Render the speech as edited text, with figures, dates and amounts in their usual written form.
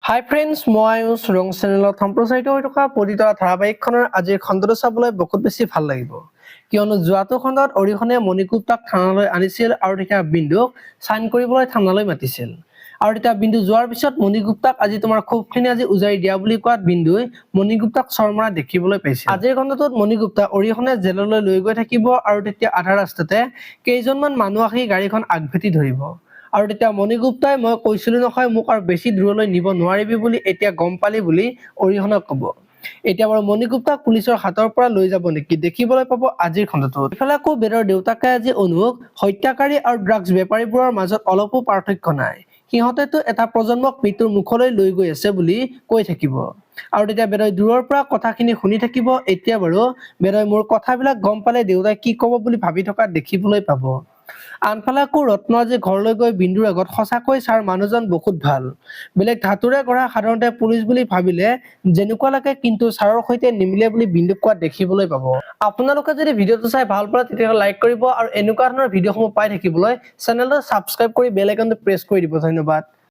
হাই friends, মই আয়ুষ ৰং চেনেলত সম্প্ৰচাৰিত হৈ থকা পতিতৰা ধাৰাবাহিকখনৰ আজিৰ খণ্ডটো চাবলৈ বহুত বেছি ভাল লাগিব, কিয়নো যোৱাটো খণ্ডত অৰিহণে মণিগুপ্তাক থানালৈ আনিছিল আৰু তেতিয়া বিন্দুক চাইন কৰিবলৈ থানালৈ মাতিছিল। আৰু তেতিয়া বিন্দু যোৱাৰ পিছত মণিগুপ্তাক আজি তোমাৰ ক্ষোভখিনি আজি উজাৰি দিয়া বুলি কোৱাত বিন্দুই মণিগুপ্তাক চৰমৰা দেখিবলৈ পাইছিল। আজিৰ খণ্ডটোত মণিগুপ্তাক অৰিহণে জেললৈ লৈ গৈ থাকিব আৰু তেতিয়া আধা ৰাস্তাতে কেইজনমান মানুহ আহি গাড়ীখন আগভেটি ধৰিব। আৰু তেতিয়া মণিগুপ্তাই মই কৈছিলো নহয় মোক আৰু বেছি দূৰলৈ নিব নোৱাৰিবি বুলি এতিয়া গম পালি বুলি অৰিহণক কব। এতিয়া বাৰু মণিগুপ্তাক পুলিচৰ হাতৰ পৰা লৈ যাব নেকি দেখিবলৈ পাব আজিৰ খণ্ডটোত। ইফালে আকৌ বেদৰ দেউতাকে আজি অনুক হত্যাকাৰী আৰু ড্ৰাগছ বেপাৰীবোৰৰ মাজত অলপো পাৰ্থক্য নাই, সিহঁতেতো এটা প্ৰজন্মক মৃত্যুৰ মুখলৈ লৈ গৈ আছে বুলি কৈ থাকিব। আৰু তেতিয়া বেদই দূৰৰ পৰা কথাখিনি শুনি থাকিব। এতিয়া বাৰু বেদই মোৰ কথাবিলাক গম পালে দেউতাই কি কব বুলি ভাবি থকা দেখিবলৈ পাব। আনফালে আকৌ ৰত্ন আজি ঘৰলৈ গৈ বিন্দুৰ আগত সঁচাকৈ ছাৰ মানুহজন বহুত ভাল, বেলেগ ধাতুৰে গঢ়া সাধাৰণতে পুলিচ বুলি ভাবিলে যেনেকুৱা লাগে কিন্তু ছাৰৰ সৈতে নিমিলে বুলি বিন্দুক কোৱা দেখিবলৈ পাব। আপোনালোকে যদি ভিডিঅ'টো চাই ভাল পায় তেতিয়াহ'লে লাইক কৰিব আৰু এনেকুৱা ধৰণৰ ভিডিঅ'সমূহ পাই থাকিবলৈ চেনেলটো ছাবস্ক্ৰাইব কৰি বেল আইকনটো প্ৰেছ কৰি দিব। ধন্যবাদ।